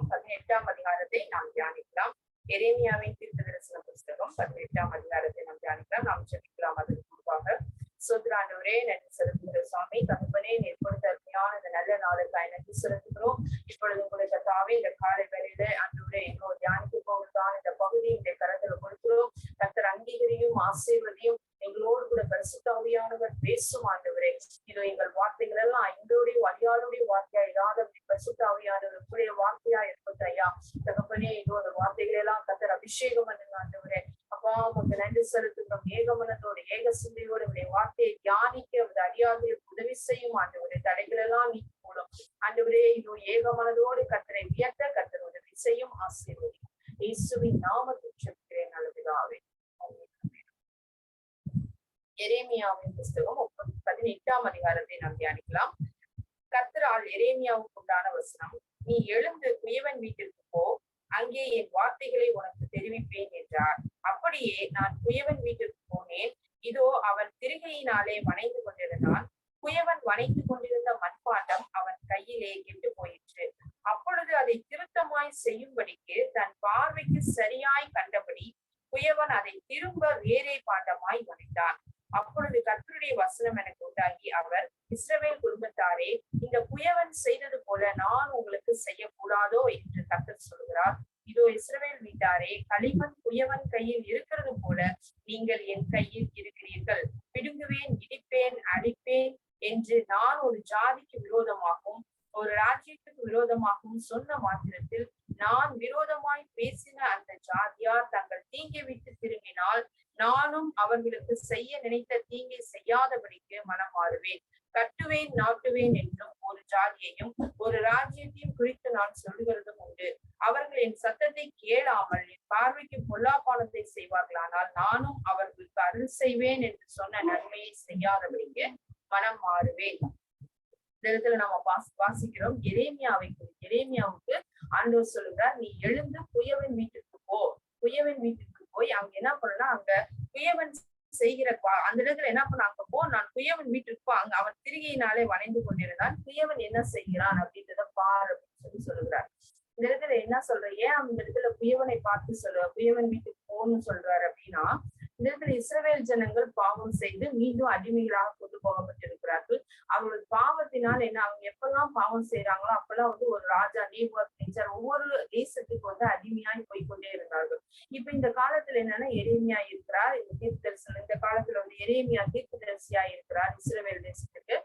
புஸ்தகம் 18ஆம் அதிகாரத்தை நாம் தியானிக்கலாம். எரேமியாவின் தீர்க்கதரிசன புஸ்தகம் 18ஆம் அதிகாரத்தை நாம் தியானிக்கலாம். நாம் ஜெபிக்கலாம். அதற்கு முன்பாக சோதராண்டவரே நன்றி செலுத்துகிற சுவாமி தகப்பனே, எப்பொழுது அருமையான இந்த நல்ல நாளுக்காய் நன்றி செலுத்துகிறோம். இப்பொழுது உங்களுடைய கர்த்தாவே இந்த காலை வேளையில ஆண்டவரே இன்னொரு தியானிக்க போவதுதான் இந்த பகுதி இந்த கரத்துல கொடுக்கிறோம். கர்த்தர் அங்கீகரியும் ஆசீர்வதியும் எங்களோடு கூட பரிசுத்த ஆவியானவர் பேசும் ஆண்டவரே. இதோ எங்கள் வார்த்தைகள் எல்லாம் எங்களுடைய வழியாளுடைய வார்த்தையா இல்லாத பரிசுத்த ஆவியானவருடைய வார்த்தையா இருப்பது ஐயா. தகப்பனே இதோ அந்த வார்த்தைகள் எல்லாம் கர்த்தர் அபிஷேகம் பண்ணுங்க ஆண்டவரே. அப்பா உங்க நன்றி செலுத்துகிறோம். ஏகமனத்தோடு ஏக சிந்தையோடு உடைய வார்த்தையை தியானிக்க அறியாது உதவி செய்யும் ஆண்டவரே. தடைகள் எல்லாம் நீக்கி போடும் ஆண்டவரே. இதோ ஏகமனதோடு கர்த்தரை வியர்த்த கர்த்தர் உதவி செய்யும் ஆசீர்வதி இயேசுவின் நாமத்தில் ஜெபிக்கிறேன் நல்ல பிதாவே. எரேமியாவின் புஸ்தகம் 18ஆம் அதிகாரத்தை நாம் தியானிக்கலாம். கர்த்தரால் எரேமியாவுக்கு உண்டான வசனம், நீ எழுந்து குயவன் வீட்டிற்கு போ, அங்கே என் வார்த்தைகளை உனக்கு தெரிவிப்பேன் என்றார். அப்படியே நான் குயவன் வீட்டிற்கு போனேன். இதோ அவன் திரிகையினாலே வணைந்து கொண்டிருந்தான். குயவன் வணைந்து கொண்டிருந்த மண்பாண்டம் அவன் கையிலே கெட்டு போயிற்று. அப்பொழுது அதை திருத்தமாய் செய்யும்படிக்கு தன் பார்வைக்கு சரியாய் கண்டபடி குயவன் அதை திரும்ப வேறே பாண்டமாய் வணைத்தான். அப்பொழுது கர்த்தருடைய வசனம் எனக்கு உண்டாகி, அவர், இஸ்ரவேல் குடும்பத்தாரே, இந்த குயவன் செய்தது போல நான் உங்களுக்கு செய்யக்கூடாதோ என்று கர்த்தர் சொல்கிறார். இதோ இஸ்ரவேல் வீட்டாரே, களிமண் குயவன் கையில் இருக்கிறது போல நீங்கள் என் கையில் இருக்கிறீர்கள். பிடுங்குவேன், இடிப்பேன், அழிப்பேன் என்று நான் ஒரு ஜாதிக்கு விரோதமாகவும் ஒரு ராஜ்யத்துக்கு விரோதமாகவும் சொன்ன மாத்திரத்தில் நான் விரோதமாய் பேசின அந்த ஜாதியார் தங்கள் தீங்கை விட்டு திரும்பினால் நானும் அவர்களுக்கு செய்ய நினைத்த தீங்கை செய்யாதபடிக்கு மனம் மாறுவேன். கட்டுவேன், நாட்டுவேன் என்றும் ஒரு ஜாதியையும் ஒரு ராஜ்யத்தையும் குறித்து நான் சொல்லுகிறதும் உண்டு. அவர்கள் என் சத்தத்தை கேளாமல் என் பார்வைக்கு பொல்லாப்பானத்தை செய்வார்களானால் நானும் அவர்களுக்கு அருள் செய்வேன் என்று சொன்ன நன்மையை செய்யாதபடிக்கு மனம் மாறுவேன். இந்த இடத்துல நம்ம வாசிக்கிறோம் எரேமியாவுக்கு ஆண்டவர் சொல்லுகிறார், நீ எழுந்து குயவன் வீட்டுக்கு போ. குயவன் வீட்டுக்கு போய் அங்க என்ன பண்ணா, அங்க குயவன் செய்கிற அந்த இடத்துல என்ன பண்ண, அங்க போ, நான் குயவன் வீட்டுக்கு போ, அங்க அவன் திரிகையினாலே வணைந்து கொண்டிருந்தான். குயவன் என்ன செய்கிறான் அப்படின்றத பார் அப்படின்னு சொல்லுகிறார். இந்த இடத்துல என்ன சொல்ற, ஏன் அந்த இடத்துல குயவனை பார்த்து குயவன் வீட்டுக்கு போன்னு சொல்றாரு அப்படின்னா, இந்த இடத்துல இஸ்ரவேல் ஜனங்கள் பாவம் செய்து மீண்டும் அடிமைகளாக கொண்டு போகப்பட்டிருக்கிறார்கள். அவங்களோட பாவத்தினால் என்ன, அவங்க எப்பெல்லாம் பாவம் செய்யறாங்களோ அப்பெல்லாம் ஒரு ராஜா நேபுகாத்நேச்சார் ஒவ்வொரு தேசத்துக்கு அடிமையாய் போய்கொண்டே இருந்தார்கள். இப்ப இந்த காலத்துல என்னன்னா எரேமியா இருக்கிறார். இந்த காலத்துல எரேமியா தீர்க்கதரிசியா இருக்கிறார் இஸ்ரவேல் தேசத்துக்கு.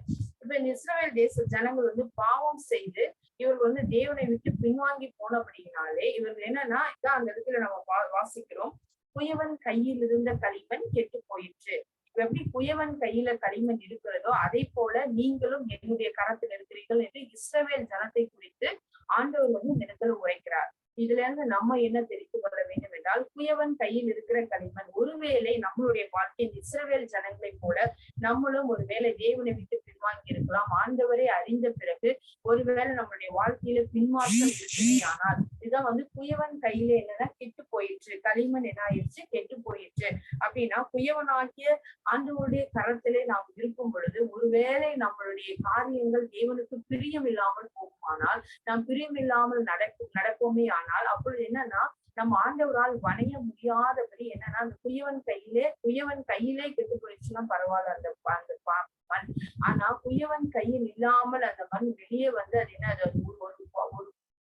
இப்ப இந்த இஸ்ரவேல் தேச ஜனங்கள் பாவம் செய்து இவர்கள் தேவனை விட்டு பின்வாங்கி போனபடினாலே இவர்கள் என்னன்னா, இதான் அந்த இடத்துல நம்ம வாசிக்கிறோம், குயவன் கையில் இருந்த களிமண் கெட்டு போயிற்று. எப்படி குயவன் கையில களிமண் இருக்கிறதோ அதை போல நீங்களும் என்னுடைய கரத்தில் இருக்கிறீர்கள் என்று இஸ்ரவேல் ஜனத்தை குறித்து ஆண்டவர் இந்த இடத்துல உரைக்கிறார். இதுல இருந்து நம்ம என்ன தெரிந்து கொள்ள வேண்டும் என்றால், குயவன் கையில் இருக்கிற களிமண் ஒருவேளை நம்மளுடைய வாழ்க்கையின் இஸ்ரவேல் ஜனங்களை போல நம்மளும் ஒருவேளை தேவனை விட்டு பின்வாங்கி இருக்கலாம். ஆண்டவரை அறிந்த பிறகு ஒருவேளை நம்மளுடைய வாழ்க்கையில பின்மாற்றம் இருக்குமே, ஆனால் இதுதான் குயவன் கையில என்னன்னா கெட்டு போயிற்று. களிமண் என்ன ஆயிடுச்சு, கெட்டு போயிற்று. அப்படின்னா குயவனாகிய ஆண்டவருடைய கரத்திலே நாம் இருக்கும் பொழுது ஒருவேளை நம்மளுடைய காரியங்கள் தேவனுக்கு பிரியம் இல்லாமல் போகுமானால், நாம் பிரியம் இல்லாமல் நடப்போமே ஆனால் அப்பொழுது என்னன்னா நம்ம ஆண்டவரால் வணைய முடியாதபடி என்னன்னா அந்த குயவன் கையிலே கெட்டு போயிடுச்சுன்னா பரவாயில்ல அந்த மண். ஆனா குயவன் கையில் இல்லாமல் அந்த மண் வெளியே அது என்ன,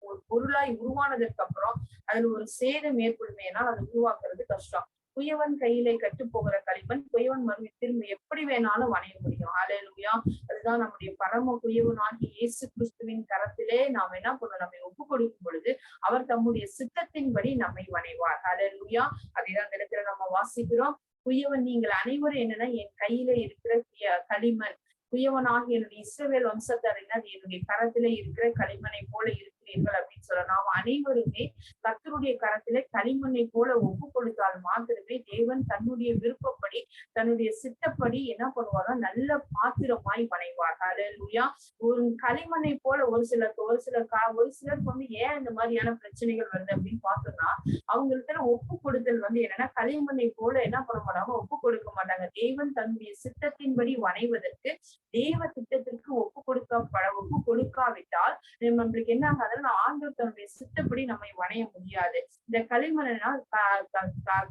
ஒரு பொருளாய் உருவானதற்கு அப்புறம் அதுல ஒரு சேதம் ஏற்படுமேனா அதை உருவாக்குறது கஷ்டம். குயவன் கையிலே கட்டு போகிற களிமண் குயவன் மறுபடி திரும்ப எப்படி வேணாலும் வணைய முடியும். ஹல்லேலூயா. அதுதான் நம்முடைய பரம குயவனாகிய இயேசு கிறிஸ்துவின் கரத்திலே நாம் என்ன பண்ணணும், நம்மை ஒப்பு கொடுக்கும் பொழுது அவர் தம்முடைய சித்தத்தின்படி நம்மை வணைவார். ஹல்லேலூயா. அதைதான் அந்த இடத்துல நம்ம வாசிக்கிறோம். குயவன் நீங்கள் அனைவரும் என்னன்னா என் கையில இருக்கிற களிமண், குயவனாகிய என்னுடைய இஸ்ரவேல் வம்சத்தாரினர் என்னுடைய கரத்திலே இருக்கிற களிமண்ணை போல இருக்கிறீர்கள் அப்படின்னு சொல்ல, நாம் அனைவருமே கர்த்தருடைய கரத்திலே களிமண்ணை போல ஒப்பு கொடுத்தால் மாத்திரமே தேவன் தன்னுடைய விருப்பப்படி தன்னுடைய சித்தப்படி என்ன பண்ணுவாரா, நல்ல பாத்திரமாய் வணைவார். ஹல்லேலூயா. ஒரு களிமண்ணை போல ஒரு சிலருக்கு ஏன் இந்த மாதிரியான பிரச்சனைகள் வருது அப்படின்னு பார்த்தோம்னா, அவங்களுக்கு ஒப்பு கொடுத்தல் என்னன்னா களிமண்ணை போல என்ன பண்ண மாட்டாங்க, ஒப்பு கொடுக்க மாட்டாங்க. தேவன் தன்னுடைய சித்தத்தின்படி வணைவதற்கு தேவ திட்டத்திற்கு ஒப்பு ஒப்பு கொடுக்காவிட்டால் நம்மளுக்கு என்ன ஆகாதுன்னா ஆண்டவர் தன்னுடைய சித்தப்படி நம்மை வணைய முடியாது. இந்த களிமண்னா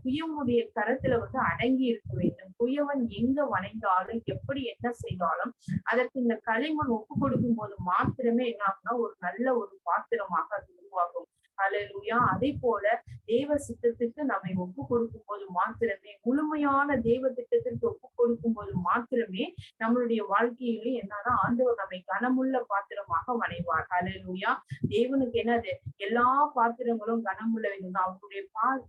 குயவனுடைய கரத்துல வந்து அடங்கி இருக்க வேண்டும். குயவன் எங்க வணைந்தாலும் எப்படி என்ன செய்தாலும் அதற்கு இந்த களிமண் ஒப்பு கொடுக்கும் போது மாத்திரமே என்ன ஆகும்னா ஒரு நல்ல ஒரு பாத்திரமாக அது உருவாகும். அல்லேலூயா. அதே போல தேவ சித்தத்துக்கு நம்மை ஒப்பு கொடுக்கும் போது மாத்திரமே, முழுமையான தேவ திட்டத்திற்கு ஒப்பு கொடுக்கும் போது மாத்திரமே நம்மளுடைய வாழ்க்கையிலே என்னன்னா ஆண்டவர் நம்மை கனமுள்ள பாத்திரமாக வணைவார். அல்லேலூயா. தேவனுக்கு என்னது, எல்லா பாத்திரங்களும் கனமுள்ள வேண்டும். அவருடைய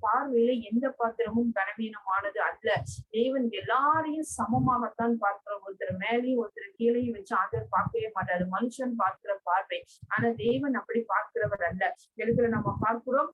பார்வையில எந்த பாத்திரமும் கனவீனமானது அல்ல. தேவன் எல்லாரையும் சமமாகத்தான் பார்க்கிறோம். ஒருத்தர் மேலேயும் ஒருத்தர் கீழையும் வச்சு ஆண்டவர் பார்க்கவே மாட்டாரு. மனுஷன் பார்க்கிற பார்வை, ஆனா தேவன் அப்படி பார்க்கிறவர் அல்ல. இடத்துல நம்ம பார்க்கிறோம்.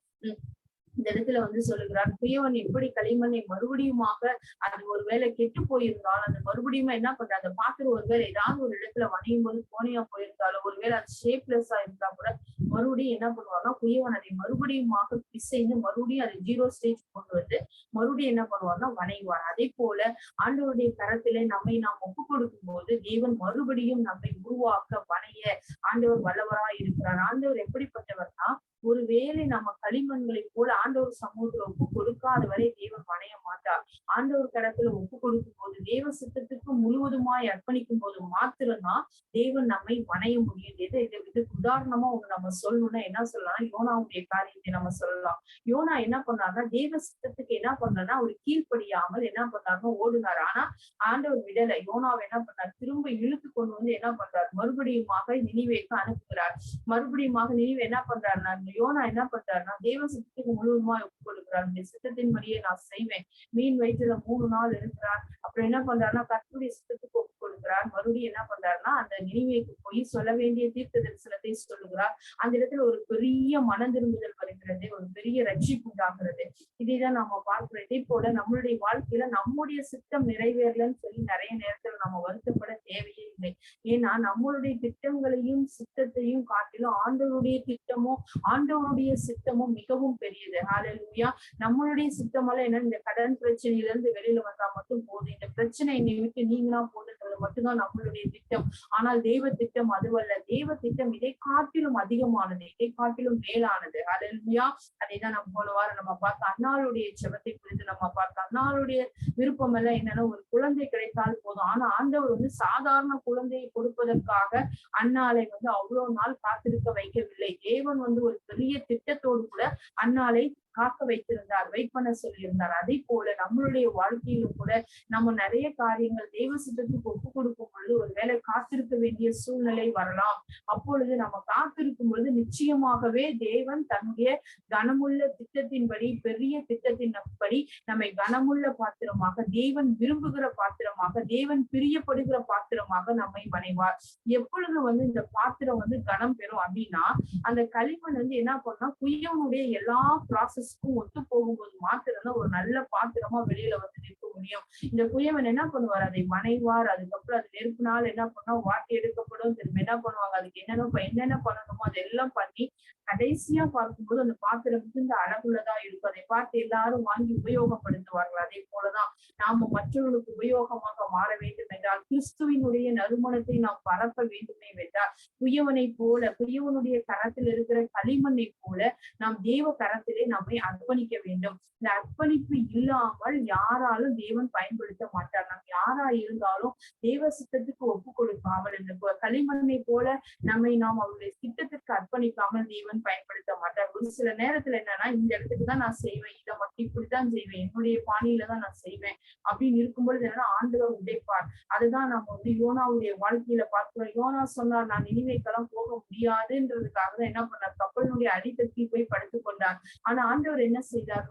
இந்த இடத்துல வந்து சொல்லுகிறார், குயவன் எப்படி களிமண்ணை மறுபடியுமாக அது ஒருவேளை கெட்டு போயிருந்தாலும் அந்த மறுபடியும் என்ன பண்ற அந்த பாத்திரம் ஒருவேளை ஏதாவது ஒரு இடத்துல வணையும் போது கோணையா போயிருந்தாலும் ஒருவேளை அது ஷேப்லெஸ்ஸா இருந்தா கூட மறுபடியும் என்ன பண்ணுவாங்கன்னா குயவன் அதை மறுபடியுமாக பிசைந்து மறுபடியும் அதை 0 ஸ்டேஜ் கொண்டு வந்து மறுபடியும் என்ன பண்ணுவார்னா வணைவார். அதே போல ஆண்டவருடைய கரத்திலே நம்மை நாம் ஒப்பு கொடுக்கும் போது தேவன் மறுபடியும் நம்மை உருவாக்க வணைய ஆண்டவர் வல்லவராய் இருக்கிறார். ஆண்டவர் எப்படிப்பட்டவர்னா, ஒருவேளை நம்ம களிமண்களை போல ஆண்டவர் சமூகத்துல ஒப்பு கொடுக்காத வரை தேவன் வணைய மாட்டார். ஆண்டவர் கடத்துல ஒப்பு கொடுக்கும் போது தேவ சித்தத்துக்கு முழுவதுமாய் அர்ப்பணிக்கும் போது மாத்திரம்தான் தேவன் நம்மை வணைய முடியும். இதுக்கு உதாரணமா ஒண்ணு நம்ம சொல்லணும்னா என்ன சொல்லலாம், யோனாவுடைய காரியத்தை நம்ம சொல்லலாம். யோனா என்ன பண்ணாருன்னா தேவ சித்தத்துக்கு என்ன பண்ணாருன்னா அவர் கீழ்ப்படியாமல் என்ன பண்ணாருன்னா ஓடுனார். ஆனா ஆண்டவர் விடலை. யோனாவை என்ன பண்ணார், திரும்ப இழுத்து கொண்டு வந்து என்ன பண்றாரு, மறுபடியுமாக நினிவேக்கு அனுப்புகிறார். மறுபடியுமாக நினிவே என்ன பண்றாருன்னா யோனா என்ன பண்றாருன்னா தேவ சித்தத்துக்கு முழுவதுமா ஒப்பு கொடுக்கிறார். இந்த சித்தத்தின்படியே நான் செய்வேன். மீன் வயிற்றுல 3 நாள் இருக்கிறார். அப்புறம் என்ன பண்றாருன்னா கர்த்தருடைய சித்தத்துக்கு ஒப்பு கொடுக்கிறார். மறுபடியும் என்ன பண்றாருன்னா அந்த நினிவேக்கு போய் சொல்ல வேண்டிய தீர்க்க தரிசனத்தை சொல்லுகிறார். அந்த இடத்துல ஒரு பெரிய மனம் திரும்புதல் வருகிறது, ஒரு பெரிய ரட்சிப்பு உண்டாகிறது. இதைதான் நம்ம பார்க்கிறோம். இதே போல நம்மளுடைய வாழ்க்கையில நம்முடைய சித்தம் நிறைவேறலன்னு சொல்லி நிறைய நேரத்துல நம்ம வருத்தப்பட தேவையே இல்லை. ஏன்னா நம்மளுடைய திட்டங்களையும் சித்தத்தையும் காட்டிலும் ஆண்டவருடைய திட்டமும் ஆண்டவருடைய சித்தமும் மிகவும் பெரியது. ஹல்லேலூயா. நம்மளுடைய சித்தமெல்லாம் என்ன, இந்த கடன் பிரச்சனையில இருந்து வெளியில வந்தா மட்டும் போதும், இந்த பிரச்சனை என்னை விட்டு நீங்களா போதுன்றது மட்டும்தான் நம்மளுடைய திட்டம். ஆனால் தேவ திட்டம் அதுவல்ல. தேவ திட்டம் இதை காட்டிலும் அதிகமானது, இதை காட்டிலும் மேலானது. ஹல்லேலூயா. அதைதான் நம்ம போன வாரம் நம்ம பார்த்தோம். அன்னாளுடைய ஜெபத்தை குறித்து நம்ம பார்த்தோம். அன்னாளுடைய விருப்பம் எல்லாம் என்னன்னா ஒரு குழந்தை கிடைத்தால் போதும். ஆனா ஆண்டவர் வந்து சாதாரண குழந்தையை கொடுப்பதற்காக அன்னாளை வந்து அவ்வளவு நாள் காத்திருக்க வைக்கவில்லை. தேவன் வந்து ஒரு பெரிய திட்டத்தோடு கூட அன்னாளை காக்க வைத்திருந்தார், வெயிட் பண்ண சொல்லியிருந்தார். அதே போல நம்மளுடைய வாழ்க்கையிலும் கூட நம்ம நிறைய காரியங்கள் தேவ சித்தத்துக்கு ஒப்பு கொடுக்கும் பொழுது ஒருவேளை காத்திருக்க வேண்டிய சூழ்நிலை வரலாம். அப்பொழுது நம்ம காத்திருக்கும் பொழுது நிச்சயமாகவே தேவன் தன்னுடைய கனமுள்ள திட்டத்தின்படி, பெரிய திட்டத்தின்படி நம்மை கனமுள்ள பாத்திரமாக, தேவன் விரும்புகிற பாத்திரமாக, தேவன் பிரியப்படுகிற பாத்திரமாக நம்மை வணைவார். எப்பொழுது வந்து இந்த பாத்திரம் வந்து கனம் பெறும் அப்படின்னா, அந்த களிமண் வந்து என்ன பண்ணா குயவனுடைய எல்லா ப்ராசஸ் ஒத்து போகும்போது மாத்திரம் ஒரு நல்ல பாத்திரமா வெளியில வந்து நிற்க முடியும். இந்த குயவன் என்ன பண்ணுவார், அதை வணைவார். அதுக்கப்புறம் அது நெருப்புனால என்ன பண்ணா வாட்டி எடுக்கப்படும். திரும்ப என்ன பண்ணுவாங்க, அதுக்கு என்னென்ன பண்ணணுமோ அதெல்லாம் பண்ணி கடைசியா பார்க்கும்போது அந்த பாத்திரம் இந்த அழகுள்ளதா இருக்கும். அதை பார்த்து எல்லாரும் வாங்கி உபயோகப்படுத்துவார்கள். அதே போலதான் நாம மற்றவர்களுக்கு உபயோகமாக மாற வேண்டும் என்றால், கிறிஸ்துவினுடைய நறுமணத்தை நாம் பரப்ப வேண்டுமே என்றால், குயவனை போல, குயவனுடைய கரத்தில் இருக்கிற களிமண்ணை போல நாம் தேவ கரத்திலே நம்மை அர்ப்பணிக்க வேண்டும். இந்த அர்ப்பணிப்பு இல்லாமல் யாராலும் தேவன் பயன்படுத்த மாட்டார். நாம் யாரா இருந்தாலும் தேவ சித்தத்துக்கு ஒப்பு கொடுக்காமல், இந்த களிமண்ணை போல நம்மை நாம் அவருடைய சித்தத்திற்கு அர்ப்பணிக்காமல் தேவன் பயன்படுத்த மாட்டார். ஒரு சில நேரத்துல என்னன்னா, இந்த இடத்துக்கு தான் நான் செய்வேன், இதை மட்டும் இப்படித்தான் செய்வேன், என்னுடைய பாணியில தான் நான் செய்வேன் அப்படின்னு இருக்கும்பொழுது என்னன்னா ஆண்டவர் உடைப்பார். அதுதான் நம்ம வந்து யோனாவுடைய வாழ்க்கையில பார்க்கிறோம். யோனா சொன்னார், நான் நினிவேக்கெல்லாம் போக முடியாதுன்றதுக்காக தான் என்ன பண்ணார், கப்பலினுடைய அடித்தட்டில் போய் படுத்துக் கொண்டார். ஆனா ஆண்டவர் என்ன செய்தார்,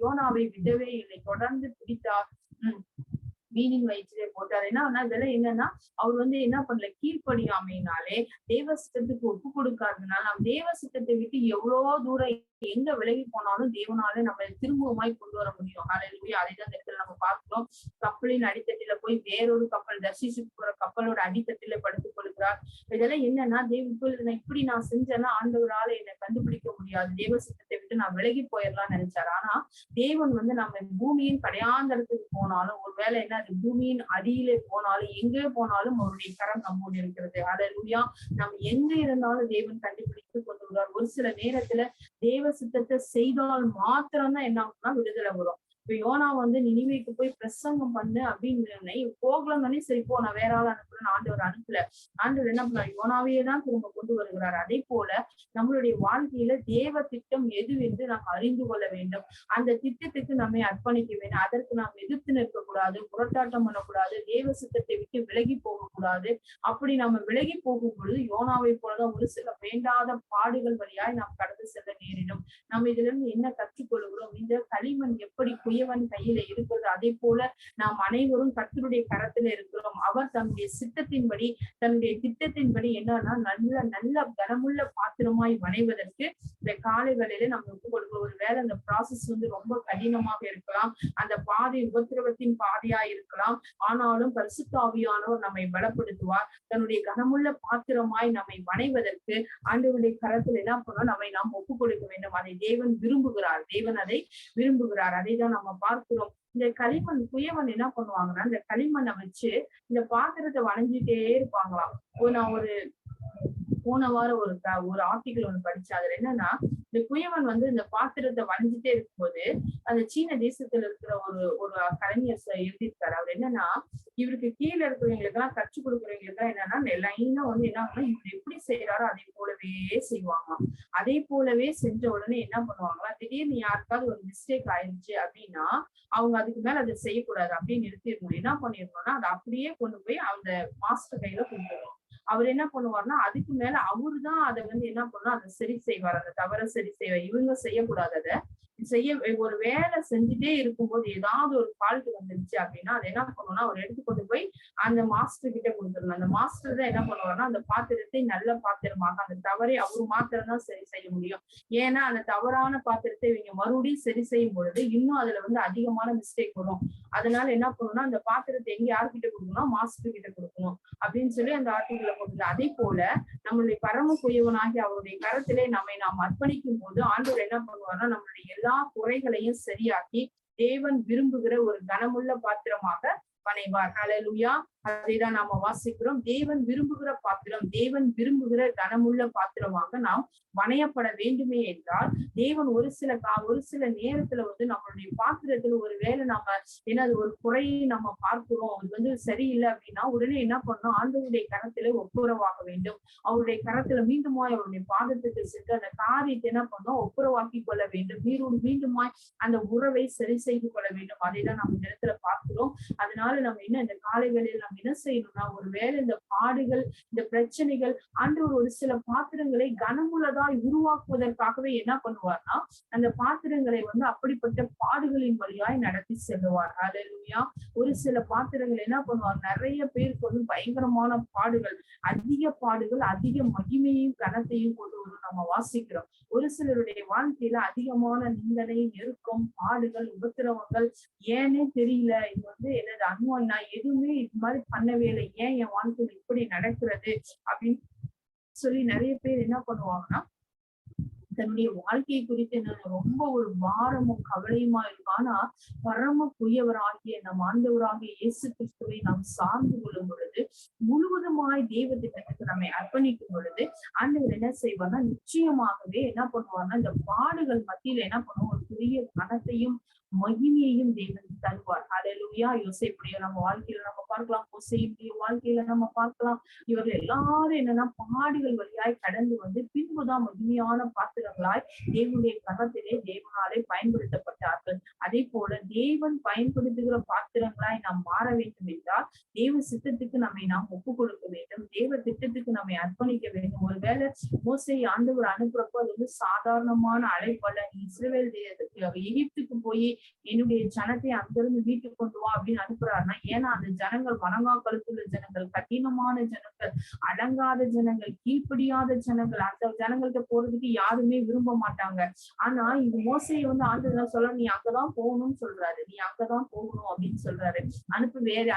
யோனாவை விடவே இல்லை, தொடர்ந்து பிடித்தார். மீனிங் வயிற்றிலே போட்டார். இதெல்லாம் என்னன்னா அவர் வந்து என்ன பண்ணல, கீழ்ப்படியாமையினாலே தேவ சித்தத்துக்கு ஒப்பு கொடுக்காததுனால நம்ம தேவ சித்தத்தை விட்டு எவ்வளவோ தூரம் எங்க விலகி போனாலும் தேவனால நம்ம திரும்பவுமாய் கொண்டு வர முடியும். ஹல்லேலூயா. அதைதான் இந்த இடத்துல நம்ம பார்க்கிறோம். கப்பலின் அடித்தட்டில போய் வேறொரு கப்பல், தர்ஷீசுக்கு போற கப்பலோட அடித்தட்டில படுத்துக் கொள்கிறார். இதெல்லாம் என்னன்னா, இப்படி நான் செஞ்சேன்னா ஆண்டவரால என்னை கண்டுபிடிக்க முடியாது, தேவ சித்தத்தை விட்டு நான் விலகி போயிடலாம்னு நினைச்சாரு. ஆனா தேவன் வந்து நம்ம பூமியின் கடையாந்தரத்துக்கு போனாலும், ஒருவேளை என்ன அது பூமியின் அடியிலே போனாலும், எங்கே போனாலும் அவருடைய கரம் நம்மோடு இருக்கிறது. ஹல்லேலூயா. நம்ம எங்க இருந்தாலும் தேவன் கண்டுபிடித்து கொண்டு வருவார். ஒரு சில நேரத்துல தேவ சித்தத்தை செய்தால் மாத்திரம்தான் என்ன ஆகும்னா விடுதலை வரும். இப்ப யோனா வந்து நினிவேக்கு போய் பிரசங்கம் பண்ணு அப்படின்னு போகலாம் தானே, சரி போ நான் வேற ஆள் அனுப்புறேன், ஆண்டவர் அனுப்பல. ஆண்டவர் என்ன பண்ணார், யோனாவையே தான் திரும்ப கொண்டு வருகிறார். அதே போல நம்மளுடைய வாழ்க்கையில தேவ திட்டம் எது என்று நாம் அறிந்து கொள்ள வேண்டும். அந்த திட்டத்துக்கு நம்மை அர்ப்பணிக்க வேண்டும். அதற்கு நாம் எதிர்த்து நிற்கக்கூடாது, புரட்டாட்டம் பண்ணக்கூடாது, தேவ சித்தத்தை விட்டு விலகி போகக்கூடாது. அப்படி நம்ம விலகி போகும் பொழுது யோனாவை போலதான் ஒரு சில வேண்டாத பாடுகள் வழியாய் நாம் கடந்து செல்ல நேரிடும். நம்ம இதுல இருந்து என்ன கற்றுக்கொள்கிறோம், இந்த களிமண் எப்படி குயவன் கையில இருக்கிறது, அதே போல நாம் அனைவரும் கர்த்தருடைய கரத்துல இருக்கிறோம். அவர் தன்னுடைய சித்தத்தின்படி, தன்னுடைய திட்டத்தின்படி என்னன்னா நல்ல நல்ல கனமுள்ள பாத்திரமாய் வணைவதற்கு இந்த காலை வேளையில நம்ம ஒப்புக் கொடுக்கிறோம். ஒரு வேளை அந்த ப்ராசஸ் வந்து ரொம்ப கடினமாக இருக்கலாம், அந்த பாதை உபத்திரவத்தின் பாதையா இருக்கலாம். ஆனாலும் பரிசுத்த ஆவியானவர் நம்மை பலப்படுத்துவார். தன்னுடைய கனமுள்ள பாத்திரமாய் நம்மை வணைவதற்கு ஆண்டவருடைய கரத்தில் என்ன பண்ணணும், நம்மை நாம் ஒப்புக் கொடுக்க வேண்டும். அதை தேவன் விரும்புகிறார். தேவன் அதை விரும்புகிறார். அதை தான் நம்ம பார்க்கிறோம். இந்த களிமண் குயவன் என்ன பண்ணுவாங்கன்னா, இந்த களிமண்ணை வச்சு இந்த பாத்திரத்தை வளைஞ்சிட்டே இருப்பாங்களாம். நான் போன வாரம் ஒரு ஆர்டிகிள் ஒண்ணு படிச்சேன். அதுல என்னன்னா, இந்த குயவன் வந்து இந்த பாத்திரத்தை வளைஞ்சிட்டே இருக்கும்போது அந்த சீன தேசத்துல இருக்கிற ஒரு கலைஞர் எழுதியிருக்காரு. அவர் என்னன்னா, இவருக்கு கீழே இருக்கிறவங்களுக்கு எல்லாம் கற்றுக் கொடுக்குறவங்களுக்கு என்னன்னா லைனா வந்து என்ன ஆகுனா, இவர் எப்படி செய்யறாரோ அதே போலவே செய்வாங்களாம். அதே போலவே செஞ்ச உடனே என்ன பண்ணுவாங்களா, திடீர்னு யாருக்காவது ஒரு மிஸ்டேக் ஆயிடுச்சு அப்படின்னா அவங்க அதுக்கு மேல அதை செய்யக்கூடாது அப்படின்னு நிறுத்திடணும். என்ன பண்ணிடணும்னா, அதை அப்படியே கொண்டு போய் அந்த மாஸ்டர் கையில கொடுத்துடணும். அவர் என்ன பண்ணுவார்னா, அதுக்கு மேல அவரு தான் அதை வந்து என்ன பண்ணணும், அதை சரி செய்வார். அந்த தவறை சரி செய்வார். இவங்க செய்யக்கூடாது. அதை ஒரு வேலை செஞ்சுட்டே இருக்கும்போது ஏதாவது ஒரு ஃபால்ட் வந்துருச்சு அப்படின்னா அதை என்ன பண்ணணும்னா, அவர் எடுத்து கொண்டு போய் அந்த மாஸ்டர் கிட்ட கொடுத்துடணும். அந்த மாஸ்டர் தான் என்ன பண்ணுவார்னா, அந்த பாத்திரத்தை நல்ல பாத்திரமாக, அந்த தவறை அவரு மாத்திரம் தான் சரி செய்ய முடியும். ஏன்னா அந்த தவறான பாத்திரத்தை இவங்க மறுபடியும் சரி செய்யும் பொழுது இன்னும் அதுல வந்து அதிகமான மிஸ்டேக் வரும். அதனால என்ன பண்ணணும்னா, அந்த பாத்திரத்தை எங்க யாருக்கிட்ட கொடுக்கணும், மாஸ்டர் கிட்ட கொடுக்கணும் அப்படின்னு சொல்லி அந்த ஆர்டிகிள்ல போட்டு. அதே போல நம்மளுடைய பரம குயவனாகி அவருடைய கரத்திலே நம்மை நாம் அர்ப்பணிக்கும் போது ஆண்டவர் என்ன பண்ணுவார்னா, நம்மளுடைய எல்லா குறைகளையும் சரியாக்கி தேவன் விரும்புகிற ஒரு கனமுள்ள பாத்திரமாக பனைவார். ஹல்லேலூயா. அதைதான் நாம வாசிக்கிறோம். தேவன் விரும்புகிற பாத்திரம், தேவன் விரும்புகிற கனமுள்ள பாத்திரமாக நாம் வணையப்பட வேண்டுமே என்றால், தேவன் ஒரு சில நேரத்துல வந்து நம்மளுடைய பாத்திரத்துல ஒரு வேலை நம்ம என்னது ஒரு குறையை நம்ம பார்க்கிறோம், அது வந்து சரியில்லை அப்படின்னா உடனே என்ன பண்ணணும், ஆண்டவருடைய கரத்துல ஒப்புரவாக வேண்டும். அவருடைய கரத்துல மீண்டுமாய் அவருடைய பாதத்துக்கு சென்று அந்த காரியத்தை என்ன பண்ணோம், ஒப்புரவாக்கி கொள்ள வேண்டும். மீண்டுமாய் அந்த உறவை சரி செய்து கொள்ள வேண்டும். அதை தான் நம்ம இந்த இடத்துல பார்க்கிறோம். அதனால நம்ம என்ன இந்த காலை வேளையில் நம்ம என்ன செய்யணும்னா, ஒருவேளை இந்த பாடுகள், இந்த பிரச்சனைகள், ஆண்டவர் ஒரு சில பாத்திரங்களை கனமுள்ளதாய் உருவாக்குவதற்காகவே என்ன பண்ணுவார்னா, அந்த பாத்திரங்களை வந்து அப்படிப்பட்ட பாடுகளின் வழியாய் நடத்தி செல்லுவார். ஹல்லேலூயா. ஒரு சில பாத்திரங்கள் என்ன பண்ணுவார், நிறைய பேருக்கு வந்து பயங்கரமான பாடுகள், அதிக மகிமையும் கனத்தையும் கொண்டு வரும் நம்ம வாசிக்கிறோம். ஒரு சிலருடைய வாழ்க்கையில அதிகமான நிந்தனை, நெருக்கம், பாடுகள், உபத்திரவங்கள், ஏன்னே தெரியல, இது வந்து என்னது அனுபவம், நான் எதுவுமே இது மாதிரி பண்ணவே இல்லை, ஏன் என் வாழ்க்கையில இப்படி நடக்கிறது அப்படின்னு சொல்லி நிறைய பேர் என்ன பண்ணுவாங்கன்னா, தன்னுடைய வாழ்க்கையை குறித்து என்ன ரொம்ப ஒரு பாரமும் கவலையுமா இருக்கும். ஆனா பரம குயவராகிய நம் ஆண்டவராகிய இயேசு கிறிஸ்துவை நாம் சார்ந்து கொள்ளும் பொழுது, முழுவதுமாய் தெய்வ திட்டத்துக்கு நம்மை அர்ப்பணிக்கும் பொழுது ஆண்டவர் என்ன செய்வார்னா, நிச்சயமாகவே என்ன பண்ணுவார்னா, இந்த பாடுகள் மத்தியில என்ன பண்ணுவோம், ஒரு பெரிய கனத்தையும் மகிமையையும் தேவன் தருவார். ஹல்லேலூயா. யோசேப்புடைய நம்ம வாழ்க்கையில நம்ம பார்க்கலாம், மோசேயுடைய வாழ்க்கையில நம்ம பார்க்கலாம். இவர்கள் எல்லாரும் என்னன்னா பாடுகள் வழியாய் கடந்து வந்து பின்புதான் மகிமையான பாத்திரங்களாய் தேவனுடைய கரத்திலே தேவனாலே பயன்படுத்தப்பட்டார்கள். அதே போல தேவன் பயன்படுத்துகிற பாத்திரங்களாய் நாம் மாற வேண்டும் என்றால் தேவ சித்தத்துக்கு நம்மை நாம் ஒப்புக் கொடுக்க வேண்டும். தேவ திட்டத்துக்கு நம்மை அர்ப்பணிக்க வேண்டும். ஒருவேளை மோசேயை ஆண்டவர் அனுப்புறப்போ அது வந்து சாதாரணமான அழைப்பல்ல. நீ இஸ்ரவேல் எகிப்துக்கு போய் என்னுடைய ஜனத்தை அங்கிருந்து வீட்டுக்கு கொண்டு வா அப்படின்னு அனுப்புறாருன்னா, ஏன்னா அந்த ஜனங்கள் வணங்கா கழுத்துள்ள ஜனங்கள், கடினமான ஜனங்கள், அடங்காத ஜனங்கள், கீழ்ப்படியாத ஜனங்கள். அந்த ஜனங்கள்கிட்ட போறதுக்கு யாருமே விரும்ப மாட்டாங்க. ஆனா இது மோசையை வந்து ஆண்டவர் சொல்ல, நீ அங்கதான் போகணும்னு சொல்றாரு, நீ அங்கதான் போகணும் அப்படின்னு சொல்றாரு.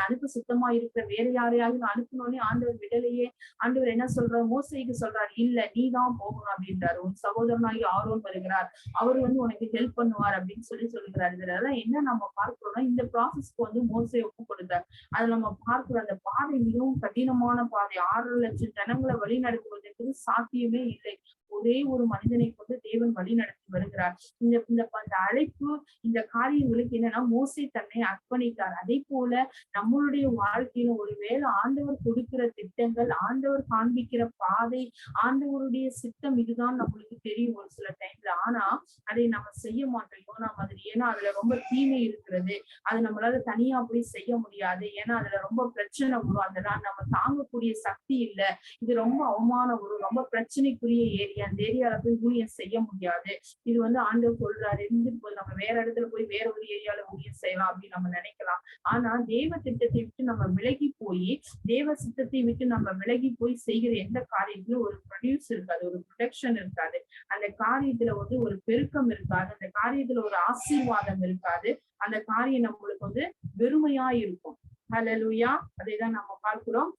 அனுப்ப சுத்தமா இருக்கிற வேற யாரையாவது அனுப்பணும்னே ஆண்டவர் விடலையே. ஆண்டவர் என்ன சொல்றாரு, மோசேக்கு சொல்றாரு, இல்ல நீ தான் போகணும் அப்படின்றாரு. உன் சகோதரனாகி ஆரோன் வருகிறார், அவர் உனக்கு ஹெல்ப் பண்ணுவார் அப்படின்னு சொல்லுகிறாரு. இதெல்லாம் என்ன நம்ம பார்க்கிறோம்னா, இந்த ப்ராசஸ்க்கு மோசே ஒப்பு கொடுத்தார். அதுல நம்ம பார்க்கிறோம், அந்த பாதை மிகவும் கடினமான பாதை. 6,00,000 ஜனங்களை வழி நடத்துவதற்கு சாத்தியமே இல்லை. ஒரே ஒரு மனிதனை கொண்டு தேவன் வழி நடத்தி வருகிறார். இந்த அழைப்பு, இந்த காரியங்களுக்கு என்னன்னா, மோசே தன்னை அர்ப்பணித்தார். அதே போல நம்மளுடைய வாழ்க்கையில ஒருவேளை ஆண்டவர் கொடுக்கிற திட்டங்கள், ஆண்டவர் காண்பிக்கிற பாதை, ஆண்டவருடைய சித்தம் இதுதான் நம்மளுக்கு தெரியும் ஒரு சில டைம்ல. ஆனா அதை நம்ம செய்ய மாட்டோம் யோனா மாதிரி. ஏன்னா அதுல ரொம்ப தீமை இருக்கிறது, அது நம்மளால தனியா போய் செய்ய முடியாது. ஏன்னா அதுல ரொம்ப பிரச்சனை வரும், அதெல்லாம் நம்ம தாங்கக்கூடிய சக்தி இல்லை, இது ரொம்ப அவமானம் வரும், ரொம்ப பிரச்சனைக்குரிய ஏரியா, அந்த ஏரியால போய் ஊழியம் செய்ய முடியாது. இது ஆண்டவர் சொல்றாரு, இருந்துட்டு போது நம்ம வேற இடத்துல போய் வேற ஒரு ஏரியால ஊழியம் செய்யலாம் அப்படின்னு நம்ம நினைக்கலாம். ஆனா தேவ திட்டத்தை விட்டு நம்ம விலகி போய், தேவ சித்தத்தை விட்டு நம்ம விலகி போய் செய்கிற எந்த காரியத்திலும் ஒரு ப்ரொடியூஸ் இருக்காது, ஒரு ப்ரொடெக்ஷன் இருக்காது, அந்த காரியத்துல ஒரு பெருக்கம் இருக்காது, அந்த காரியத்துல ஒரு ஆசீர்வாதம் இருக்காது, அந்த காரியம் நம்மளுக்கு வெறுமையா இருக்கும். ஹல்லேலூயா. அதைதான் நம்ம பார்க்கிறோம்.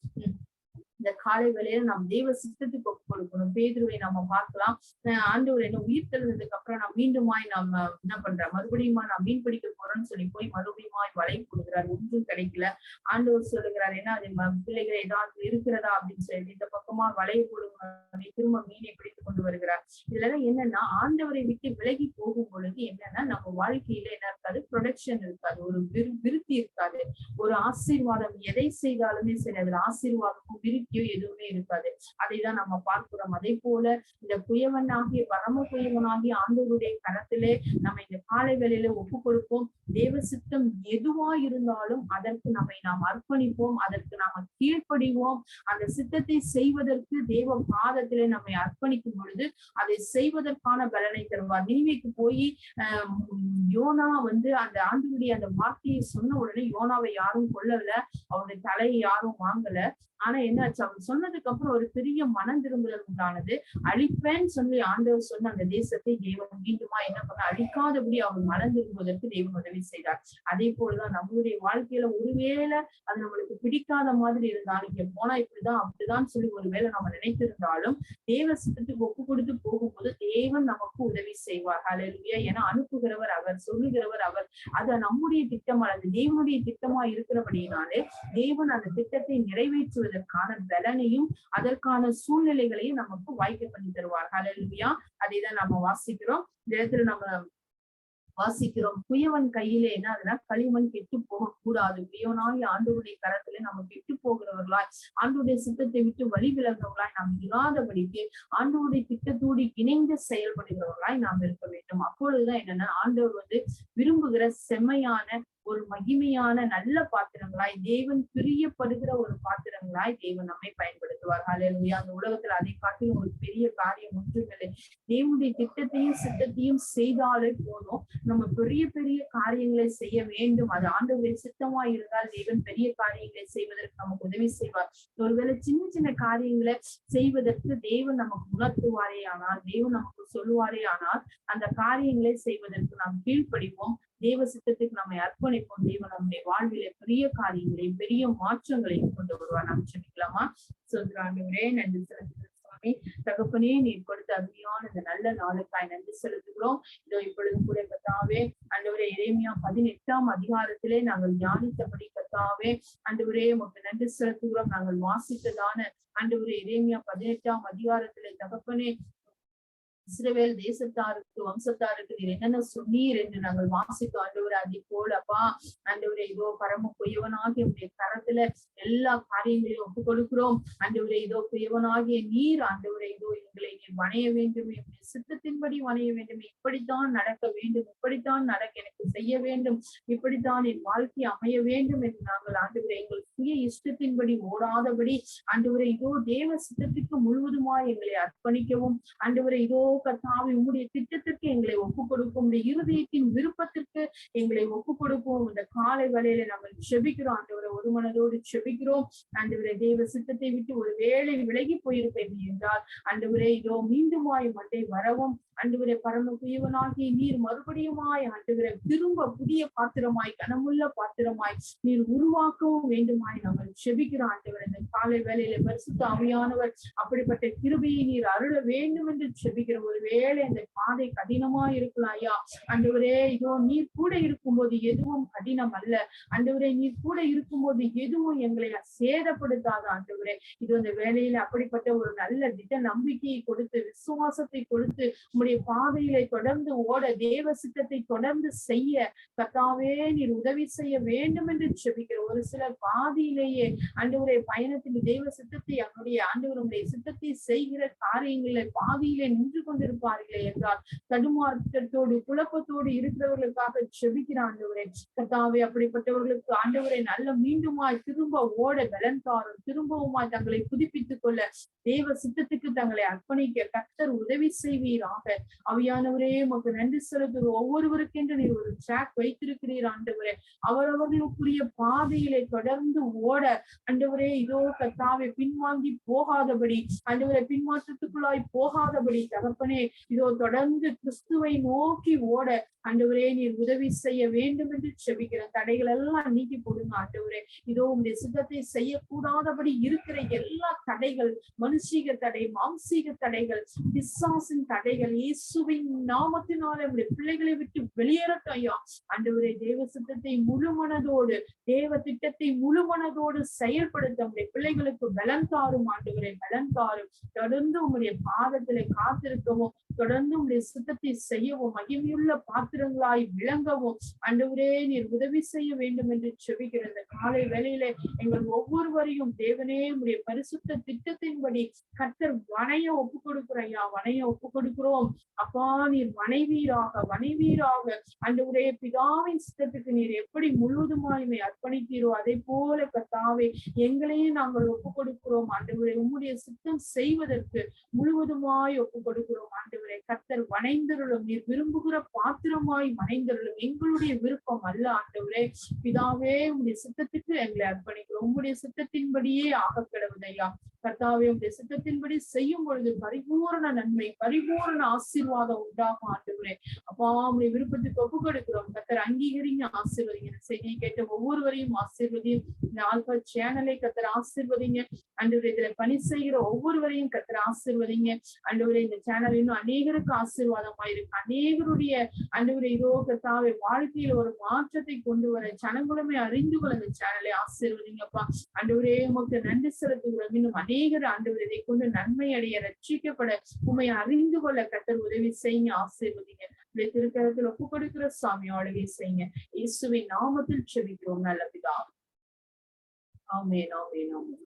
இந்த காலை வேளையில நாம் தேவ சித்தத்துக்கு ஒப்பு கொடுக்கணும். பேதுருவை நம்ம பார்க்கலாம், ஆண்டவர் என்ன உயிர் தெழுந்ததுக்கு அப்புறம் நான் மீண்டுமாய் நம்ம என்ன பண்றேன், மறுபடியுமா நான் மீன் பிடிக்க போறேன்னு சொல்லி போய் மறுபடியுமாய் வலை போடுகிறார், ஒன்றும் கிடைக்கல. ஆண்டவர் சொல்லுகிறார், என்ன அது பிள்ளைகளை ஏதாவது இருக்கிறதா அப்படின்னு சொல்லி இந்த பக்கமா வலையை போடுங்க, திரும்ப மீனை பிடித்து கொண்டு வருகிறார். இதுலதான் என்னன்னா, ஆண்டவரை விட்டு விலகி போகும் பொழுது என்னன்னா, நம்ம வாழ்க்கையில என்ன இருக்காது, ப்ரொடக்ஷன் இருக்காது, ஒரு விருத்தி இருக்காது, ஒரு ஆசீர்வாதம் எதை செய்தாலுமே சரி அதுல ஆசீர்வாதமும் விருத்தி எதுவுமே இருக்காது. அதைதான் நம்ம பார்க்கிறோம். அதே போல இந்த குயவனாகிய பரம குயவனாகிய ஆண்டவருடைய கரத்திலே நம்ம இந்த காலை வேளையில ஒப்பு கொடுப்போம். தேவ சித்தம் எதுவா இருந்தாலும் அதற்கு நாம் அர்ப்பணிப்போம், அதற்கு நாம கீழ்ப்படிவோம். அந்த சித்தத்தை செய்வதற்கு தேவ பாதத்திலே நம்மை அர்ப்பணிக்கும் பொழுது அதை செய்வதற்கான பலனை தருவார். நினிவேக்கு போய் யோனா அந்த ஆண்டவருடைய அந்த வார்த்தையை சொன்ன உடனே யோனாவை யாரும் கொல்லல, அவருடைய தலையை யாரும் வாங்கல. ஆனா என்னாச்சு, அவர் சொன்னதுக்கு அப்புறம் ஒரு பெரிய மனம் திரும்புதல் உண்டானது. அழிப்பேன்னு சொல்லி ஆண்டவர் சொன்ன அந்த தேசத்தை தேவன் மீண்டுமா என்ன பண்ண, அழிக்காதபடி அவர் மனம் திரும்புவதற்கு தேவன் உதவி செய்தார். அதே போலதான் நம்மளுடைய வாழ்க்கையில ஒருவேளை அது நம்மளுக்கு பிடிக்காத மாதிரி இருந்தாலும், இங்க போனா இப்படிதான் அப்படிதான் சொல்லி ஒருவேளை நம்ம நினைத்திருந்தாலும், தேவ சித்தத்துக்கு ஒப்பு கொடுத்து போகும்போது தேவன் நமக்கு உதவி செய்வார். ஹல்லேலூயா. ஏன்னா அனுப்புகிறவர் அவர், சொல்லுகிறவர் அவர். அது நம்முடைய திட்டம் அல்லது தேவனுடைய திட்டமா இருக்கிறபடினாலே தேவன் அந்த திட்டத்தை நிறைவேற்றுவதற்கான பலனையும் அதற்கான சூழ்நிலைகளையும் நமக்கு வாய்க்க பண்ணி தருவார். ஹல்லேலூயா. அதைதான் நம்ம வாசிக்கிறோம். இந்த இடத்துல நம்ம வாசிக்கிறோம், குயவன் கையிலே என்ன அதுனா களிமண் கெட்டு போக கூடாது. குயவனாகி ஆண்டவருடைய கரத்திலே நம்ம கெட்டு போகிறவர்களாய், ஆண்டவருடைய சித்தத்தை விட்டு வழி விலகிறவர்களாய் நாம் இராதபடிக்கு ஆண்டவருடைய திட்டத்தோடு இணைந்து செயல்படுகிறவர்களாய் நாம் இருக்க வேண்டும். அப்பொழுதுதான் என்னன்னா, ஆண்டவர் விரும்புகிற செம்மையான ஒரு மகிமையான நல்ல பாத்திரங்களாய், தேவன் பிரியப்படுகிற ஒரு பாத்திரங்களாய் தேவன் நம்மை பயன்படுத்துவார். ஹல்லேலூயா. அந்த உலகத்துல அதை காட்டிலும் ஒரு பெரிய காரியம் ஒன்றுமில்லை. தேவனுடைய திட்டத்தையும் சித்தத்தையும் செய்தாலே போதும். நம்ம பெரிய பெரிய காரியங்களை செய்ய வேண்டும். அது ஆண்டவருடைய சித்தமா இருந்தால் தேவன் பெரிய காரியங்களை செய்வதற்கு நமக்கு உதவி செய்வார். ஒருவேளை சின்ன சின்ன காரியங்களை செய்வதற்கு தேவன் நமக்கு உணர்த்துவாரே ஆனால், தேவன் நமக்கு சொல்லுவாரே ஆனால், அந்த காரியங்களை செய்வதற்கு நாம் கீழ்ப்படிவோம். தேவ சித்தத்துக்கு நம்மை அர்ப்பணிப்போம். தேவன் நம்முடைய வாழ்வில பெரிய காரியங்களையும் பெரிய மாற்றங்களையும் கொண்டு வருவார். நாம் ஜெபிக்கலாமா? ஆண்டவரே, நன்றி செலுத்துகிறோம் சுவாமி. தகப்பனே, நீர் கொடுத்த அருமையான இந்த நல்ல நாளுக்காய் நன்றி செலுத்துகிறோம். இதோ இப்பொழுது கூட கர்த்தாவே, ஆண்டவரே, எரேமியா 18ஆம் அதிகாரத்திலே நாங்கள் தியானித்தபடி கர்த்தாவே, ஆண்டவரே உமக்கு நன்றி செலுத்துகிறோம். நாங்கள் வாசித்ததான ஆண்டவரே எரேமியா 18ஆம் அதிகாரத்திலே தகப்பனே, இஸ்ரவேல் தேசத்தாருக்கு வம்சத்தாருக்கு நீர் என்னென்ன சொன்னீர் என்று நாங்கள் வாசித்தோம். ஆண்டவரே, அதே போல அப்பா ஆண்டவரே, இதோ பரம குயவனாகிய உடைய கரத்துல எல்லா காரியங்களையும் ஒப்பு கொடுக்கிறோம். ஆண்டவரே, இதோ குயவனாகிய நீர் ஆண்டவரே, இதோ எங்களை நீர் வணைய வேண்டும், சித்தத்தின்படி வணைய வேண்டும், இப்படித்தான் நடக்க வேண்டும், இப்படித்தான் எனக்கு செய்ய வேண்டும், இப்படித்தான் என் வாழ்க்கை அமைய வேண்டும் என்று நாங்கள் ஆண்டவரே எங்கள் சுய இஷ்டத்தின்படி ஓடாதபடி ஆண்டவரே இதோ தேவ சித்தத்துக்கு முழுவதுமாய் எங்களை அர்ப்பணிக்கவும், ஆண்டவரே இதோ கர்த்தாவே உம்முடைய திட்டத்திற்கு எங்களை ஒப்புக் கொடுக்கும், உம்முடைய இருதயத்தின் விருப்பத்திற்கு எங்களை ஒப்புக் கொடுப்போம். இந்த காலை வேளையில நாங்கள் செபிக்கிறோம் ஆண்டவரை, ஒரு மனதோடு செபிக்கிறோம் ஆண்டவரே. தேவ சித்தத்தை விட்டு ஒரு வேளை விலகி போயிருப்பேன் என்றால் ஆண்டவரே இதோ மீண்டுமாய் மண்டை வரவும் ஆண்டவரே, பரம குயவனாகி நீர் மறுபடியுமாய் ஆண்டவரே திரும்ப புதிய பாத்திரமாய் கனமுள்ள பாத்திரமாய் நீர் உருவாக்கவும் வேண்டுமாய் நாங்கள் செபிக்கிறோம் ஆண்டவரே. இந்த காலை வேளையில பரிசுத்த ஆவியானவர் அப்படிப்பட்ட கிருபையை நீர் அருள வேண்டும் என்று செபிக்கிற. ஒரு வேளை அந்த பாதை கடினமா இருக்கலாம் ஐயா ஆண்டவரே, இதோ நீர் கூட இருக்கும்போது எதுவும் கடினம் அல்ல ஆண்டவரே. நீர் கூட இருக்கும்போது எதுவும் எங்களை சேதப்படுத்தாத ஆண்டவரே. இது அந்த வேலையில அப்படிப்பட்ட ஒரு நல்ல திட்ட நம்பிக்கையை கொடுத்து விசுவாசத்தை கொடுத்து உம்முடைய பாதையிலே தொடர்ந்து ஓட தேவ சித்தத்தை தொடர்ந்து செய்ய கர்த்தாவே நீர் உதவி செய்ய வேண்டும் என்று செபிக்கிற. ஒரு சிலர் பாதியிலேயே ஆண்டவரே பயணத்தில் தேவ சித்தத்தை அவருடைய ஆண்டவருடைய சித்தத்தை செய்கிற காரியங்களை பாதியிலே நின்று கொண்டிருப்பார்களே என்றால் தடுமாற்றத்தோடு குழப்பத்தோடு இருக்கிறவர்களுக்காக செபிக்கிற ஆண்டவரே. கர்த்தாவே அப்படிப்பட்டவர்களுக்கு ஆண்டவரை நல்ல மீண்டுமாய் திரும்ப ஓட பலன் தாரும், திரும்பவுமாய் தங்களை புதுப்பித்துக் கொள்ள தேவ சித்தத்துக்கு தங்களை அர்ப்பணிக்க கர்த்தர் உதவி செய்வீராக. ஆவியானவரே உமக்கு நன்றி செலுத்துகிற. ஒவ்வொருவருக்கென்று நீர் ஒரு ட்ராக் வைத்திருக்கிறீர் ஆண்டவரே. அவரவர்களுக்குரிய பாதையிலே தொடர்ந்து ஓட ஆண்டவரே இதோ கர்த்தாவே பின்வாங்கி போகாதபடி ஆண்டவரே, பின்மாற்றத்துக்குள்ளாய் போகாதபடி தகப்பனே இதோ தொடர்ந்து கிறிஸ்துவை நோக்கி ஓட ஆண்டவரே நீர் உதவி செய்ய வேண்டும் என்று செபிக்கிற. தடைகள் எல்லாம் நீக்கி போடுங்க ஆண்டவரே. இதோ உங்களுடைய சித்தத்தை செய்யக்கூடாதபடி இருக்கிற எல்லா தடைகள், மனுஷீக தடை, மாம்சீக தடைகள், பிசாசின் தடைகள் இயேசுவின் நாமத்தினால உங்களுடைய பிள்ளைகளை விட்டு வெளியேறட்டும் ஐயா ஆண்டவரே. தேவ சித்தத்தை முழு மனதோடு தேவ திட்டத்தை முழு மனதோடு செயல்படுத்த உங்களுடைய பிள்ளைகளுக்கு பலன் தாரும் ஆண்டவரே, பலன் தாரும். தொடர்ந்து உங்களுடைய பாதத்திலே காத்திருக்கவும், தொடர்ந்து உங்களுடைய சித்தத்தை செய்யவும், மகிமையுள்ள பாத்திரங்களாய் விளங்கவும் ஆண்டவரே நீர் உதவி செய்ய வேண்டும் என்று செபிக்கிற. இந்த காலை வேளையிலே எங்கள் ஒவ்வொருவரையும் தேவனே உடைய பரிசுத்த திட்டத்தின்படி கர்த்தர் வணைய ஒப்பு கொடுக்கிற ஐயா, வணைய ஒப்பு கொடுக்கிறோம் அப்பா. நீர் வணைவீராக ஆண்டவரே பிதாவின் சித்தத்துக்கு நீர் எப்படி முழுவதுமாயுமே அர்ப்பணித்தீரோ அதே போல கர்த்தாவே எங்களையும் நாங்கள் ஒப்பு கொடுக்கிறோம் ஆண்டவரே. உம்முடைய சித்தம் செய்வதற்கு முழுவதுமாய் ஒப்பு கொடுக்கிறோம் ஆண்டவரே. கர்த்தர் வணைந்தருளும், நீர் விரும்புகிற பாத்திரமாய் வணைந்தருளும். எங்களுடைய விருப்பம் அல்ல ஆண்டவரே. பிதாவே உம்முடைய சித்தத்துக்கு எங்களை அர்ப்பணிக்கிறோம். உம்முடைய சித்தத்தின்படியே ஆக கிடவுதையா கர்த்தாவே. உம்முடைய சித்தத்தின்படி செய்யும் பொழுது பரிபூரண நன்மை, பரிபூரண ஆசீர்வாதம் உண்டாகும் ஆண்டவரே. அப்பா உம்முடைய விருப்பத்துக்கு ஒப்பு கொடுக்கிறோம். கர்த்தர் அங்கீகரிங்க, ஆசீர்வதிங்க. செய்தியை கேட்ட ஒவ்வொருவரையும் ஆசீர்வதியும். இந்த ஆல்பா சேனலை கர்த்தர் ஆசீர்வதிங்க ஆண்டவரே. இதுல பணி செய்கிற ஒவ்வொருவரையும் கர்த்தர் ஆசீர்வதிங்க ஆண்டவரே. இந்த சேனல் இன்னும் அநேகருக்கு ஆசீர்வாதமா இருக்கு. அநேகருடைய ஆண்டவரே இதோ கர்த்தாவே வாழ்க்கையில ஒரு மாற்றத்தை கொண்டு வர ஜனங்களுமே அறிந்து கொள்ள இந்த சேனலை ஆசீர்வதிங்கப்பா ஆண்டவரே. உமக்கு நன்றி செலுத்துகிறோம். இன்னும் அநேகர் ஆண்டவர் இதை கொண்டு நன்மை அடைய, ரட்சிக்கப்பட, உண்மை அறிந்து கொள்ள கர்த்தர் உதவி செய்யுங்க, ஆசீர்வதிங்க. திருக்கரத்தில் ஒப்பு கொடுக்கிற சாமி ஆளுகை செய்யுங்க. இயேசுவின் நாமத்தில் செபிக்கிறோம் நல்ல பிதாவே. ஆமென், ஆமென், ஆமென்.